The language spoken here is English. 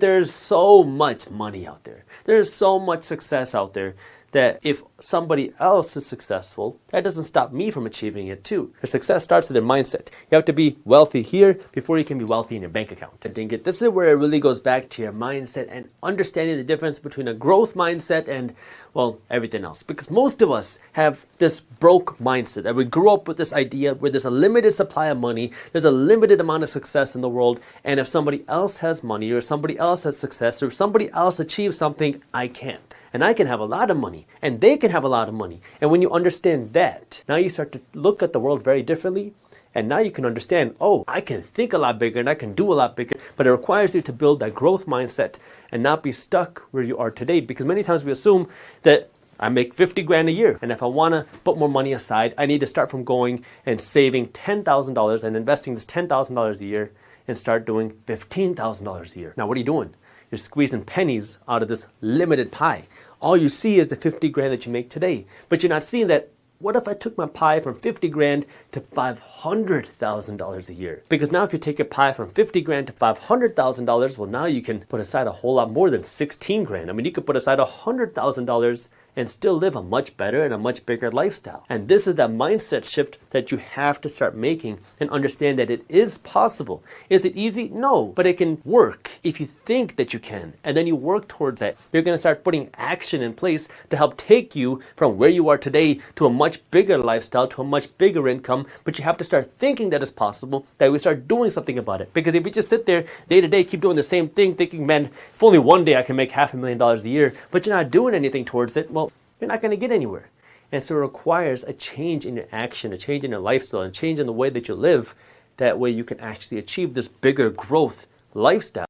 There's so much money out there. There's so much success out there that if somebody else is successful, that doesn't stop me from achieving it too. Your success starts with your mindset. You have to be wealthy here before you can be wealthy in your bank account. This is where it really goes back to your mindset and understanding the difference between a growth mindset and, well, everything else. Because most of us have this broke mindset that we grew up with this idea where there's a limited supply of money, there's a limited amount of success in the world, and if somebody else has money or somebody else has success or if somebody else achieves something, I can't. And I can have a lot of money, and they can have a lot of money. And when you understand that, now you start to look at the world very differently. And now you can understand, oh, I can think a lot bigger and I can do a lot bigger. But it requires you to build that growth mindset and not be stuck where you are today. Because many times we assume that I make 50 grand a year. And if I want to put more money aside, I need to start from going and saving $10,000 and investing this $10,000 a year and start doing $15,000 a year. Now, what are you doing? You're squeezing pennies out of this limited pie. All you see is the 50 grand that you make today. But you're not seeing that, what if I took my pie from 50 grand to $500,000 a year? Because now if you take a pie from 50 grand to $500,000, well, now you can put aside a whole lot more than 16 grand. I mean, you could put aside $100,000 and still live a much better and a much bigger lifestyle. And this is that mindset shift that you have to start making and understand that it is possible. Is it easy? No, but it can work if you think that you can. And then you work towards that. You're going to start putting action in place to help take you from where you are today to a much bigger lifestyle, to a much bigger income. But you have to start thinking that it's possible, that we start doing something about it. Because if you just sit there day to day, keep doing the same thing, thinking, man, if only one day I can make $500,000 a year, but you're not doing anything towards it, well, you're not going to get anywhere. And so it requires a change in your action, a change in your lifestyle, a change in the way that you live. That way you can actually achieve this bigger growth lifestyle.